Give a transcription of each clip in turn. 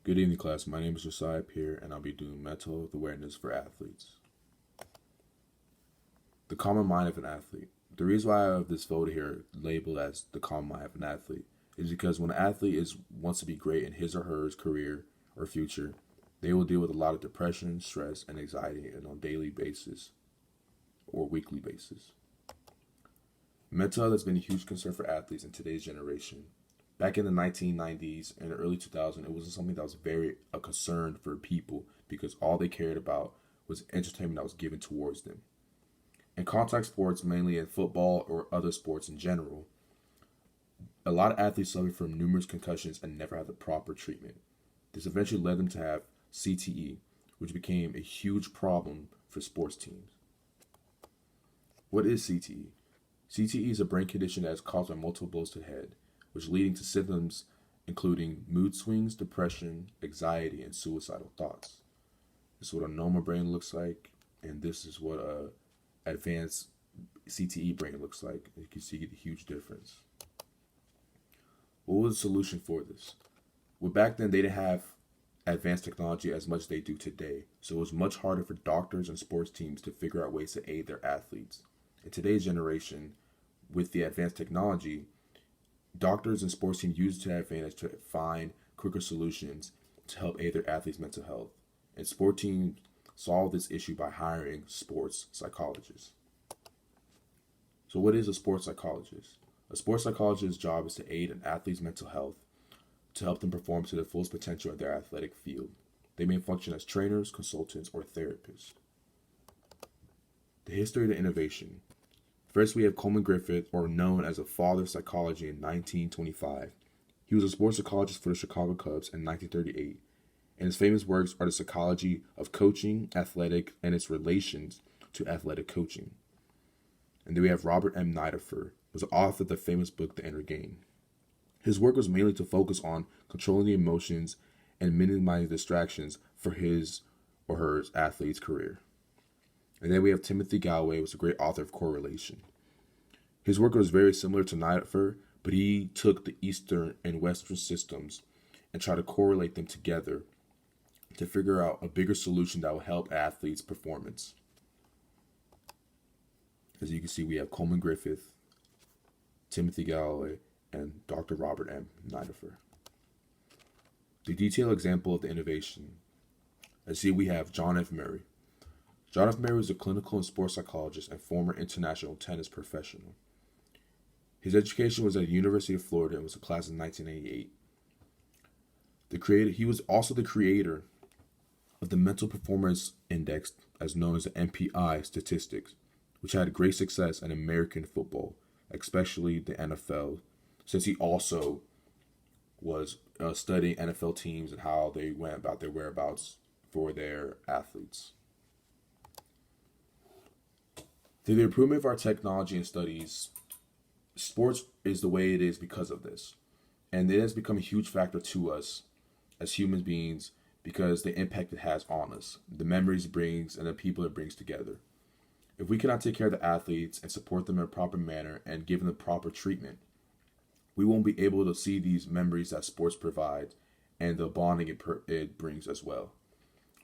Good evening, class. My name is Josiah Pierre, and I'll be doing mental health awareness for athletes. The common mind of an athlete. The reason why I have this photo here labeled as the common mind of an athlete is because when an athlete wants to be great in his or her career or future, they will deal with a lot of depression, stress, and anxiety on a daily basis or weekly basis. Mental health has been a huge concern for athletes in today's generation. Back in the 1990s and the early 2000s, it wasn't something that was very a concern for people because all they cared about was entertainment that was given towards them. In contact sports, mainly in football or other sports in general, a lot of athletes suffer from numerous concussions and never had the proper treatment. This eventually led them to have CTE, which became a huge problem for sports teams. What is CTE? CTE is a brain condition that is caused by multiple blows to the head, which leading to symptoms including mood swings, depression, anxiety, and suicidal thoughts. This is what a normal brain looks like, and this is what a advanced CTE brain looks like. You can see the huge difference. What was the solution for this? Well, back then they didn't have advanced technology as much as they do today, so it was much harder for doctors and sports teams to figure out ways to aid their athletes. In today's generation, with the advanced technology, doctors and sports teams use it to their advantage to find quicker solutions to help aid their athletes' mental health. And sport teams solve this issue by hiring sports psychologists. So what is a sports psychologist? A sports psychologist's job is to aid an athlete's mental health to help them perform to the fullest potential in their athletic field. They may function as trainers, consultants, or therapists. The history of the innovation. First, we have Coleman Griffith, or known as the father of psychology, in 1925. He was a sports psychologist for the Chicago Cubs in 1938, and his famous works are The Psychology of Coaching, Athletic, and its relations to athletic coaching. And then we have Robert M. Niederfer, who was the author of the famous book, The Inner Game. His work was mainly to focus on controlling the emotions and minimizing distractions for his or her athlete's career. And then we have Timothy Gallwey, who was a great author of Correlation. His work was very similar to Niederfer, but he took the Eastern and Western systems and tried to correlate them together to figure out a bigger solution that will help athletes' performance. As you can see, we have Coleman Griffith, Timothy Gallwey, and Dr. Robert M. Niederfer. The detailed example of the innovation. As you see, we have John F. Murray. John F. Murray was a clinical and sports psychologist and former international tennis professional. His education was at the University of Florida and was a class in 1988. He was also the creator of the Mental Performance Index, as known as the MPI statistics, which had great success in American football, especially the NFL, since he also was studying NFL teams and how they went about their whereabouts for their athletes. Through the improvement of our technology and studies, sports is the way it is because of this. And it has become a huge factor to us as human beings because the impact it has on us, the memories it brings, and the people it brings together. If we cannot take care of the athletes and support them in a proper manner and give them the proper treatment, we won't be able to see these memories that sports provides and the bonding it brings as well.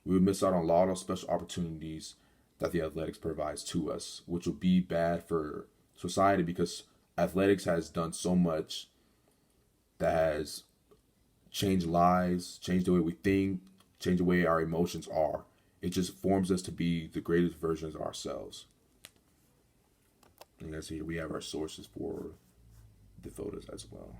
We would miss out on a lot of special opportunities that the athletics provides to us, which will be bad for society because athletics has done so much that has changed lives, changed the way we think, changed the way our emotions are. It just forms us to be the greatest versions of ourselves. And as here we have our sources for the photos as well.